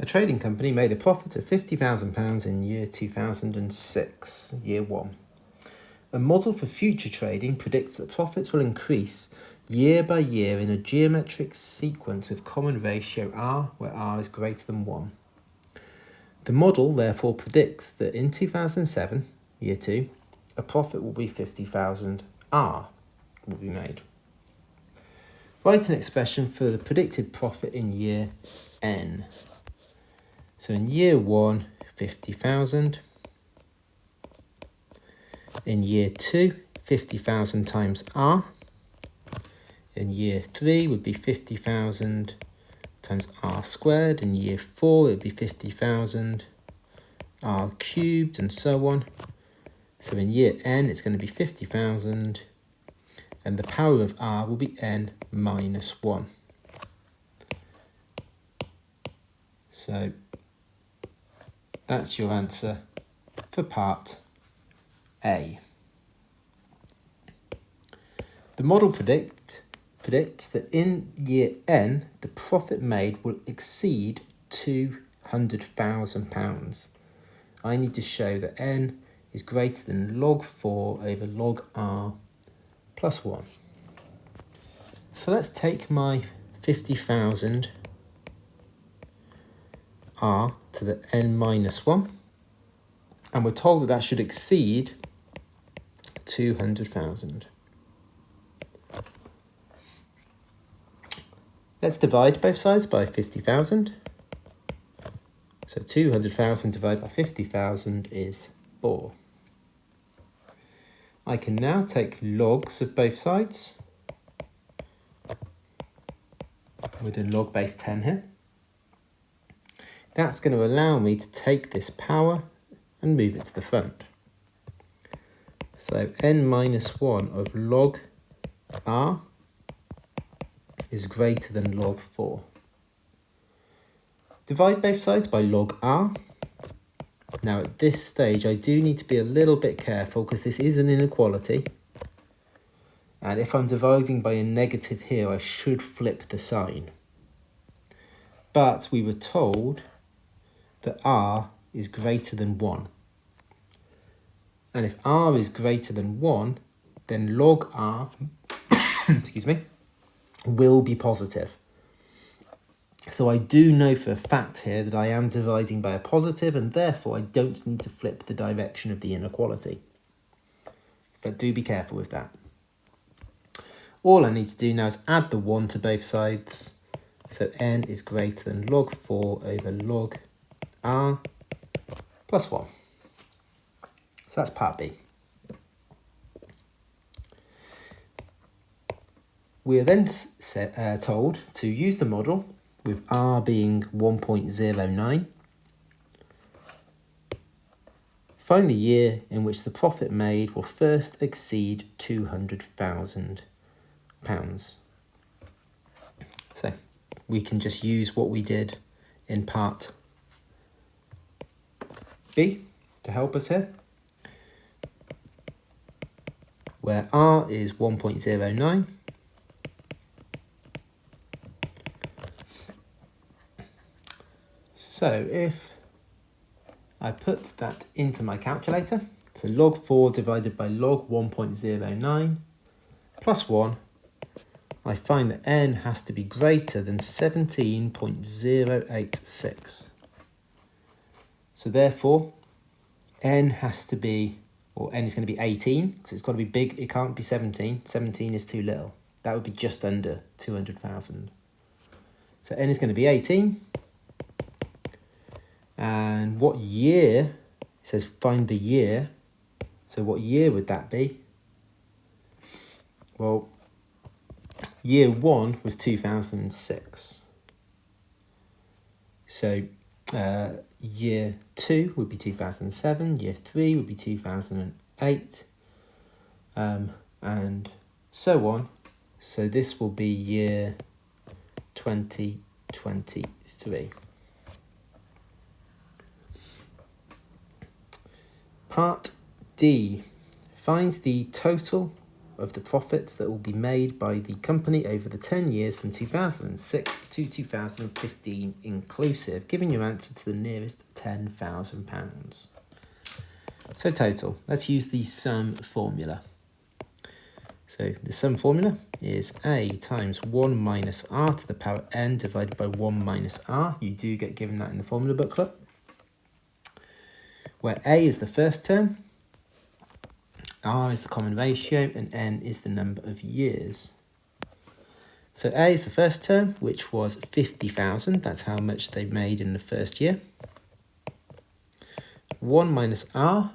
trading company made a profit of £50,000 in year 2006, year 1. A model for future trading predicts that profits will increase year by year in a geometric sequence with common ratio R, where R is greater than 1. The model therefore predicts that in 2007, year 2, a profit will be 50,000 R will be made. Write an expression for the predicted profit in year N. So in year 1, 50,000. In year 2, 50,000 times R. In year 3 would be 50,000 times R squared. In year 4 it would be 50,000 R cubed, and so on. So in year N it's going to be 50,000, and the power of R will be N minus 1. So that's your answer for part A. The model predicts that in year N, the profit made will exceed £200,000. I need to show that N is greater than log 4 over log R plus 1. So let's take my 50,000 R to the N minus 1, and we're told that that should exceed 200,000. Let's divide both sides by 50,000. So 200,000 divided by 50,000 is 4. I can now take logs of both sides. We're doing log base 10 here. That's going to allow me to take this power and move it to the front. So N minus 1 of log R is greater than log 4. Divide both sides by log R. Now at this stage I do need to be a little bit careful because this is an inequality, and if I'm dividing by a negative here I should flip the sign. But we were told that R is greater than 1. And if R is greater than 1, then log R excuse me, will be positive. So I do know for a fact here that I am dividing by a positive, and therefore I don't need to flip the direction of the inequality. But do be careful with that. All I need to do now is add the 1 to both sides. So N is greater than log 4 over log R plus 1. So that's part B. We are then told to use the model with R being 1.09. Find the year in which the profit made will first exceed £200,000. So we can just use what we did in part B to help us here, where R is 1.09. So if I put that into my calculator, so log 4 divided by log 1.09 plus 1, I find that N has to be greater than 17.086. So therefore, N has to be, or N is going to be 18, because it's got to be big, it can't be 17. 17 is too little. That would be just under 200,000. So N is going to be 18. And what year? It says find the year. So what year would that be? Well, year 1 was 2006. So year 2 would be 2007. Year 3 would be 2008. And so on. So this will be year 2023. Part D finds the total of the profits that will be made by the company over the 10 years from 2006 to 2015 inclusive, giving your answer to the nearest £10,000. So total, let's use the sum formula. So the sum formula is a times 1 minus r to the power n divided by 1 minus r. You do get given that in the formula booklet, where a is the first term, r is the common ratio, and n is the number of years. So a is the first term, which was 50,000. That's how much they made in the first year. 1 minus r,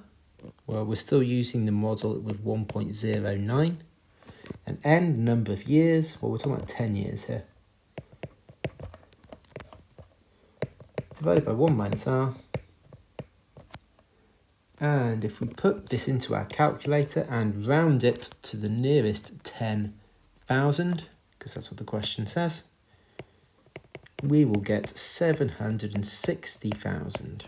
well, we're still using the model with 1.09. And n, number of years, well, we're talking about 10 years here. Divided by 1 minus r. And if we put this into our calculator and round it to the nearest 10,000, because that's what the question says, we will get 760,000.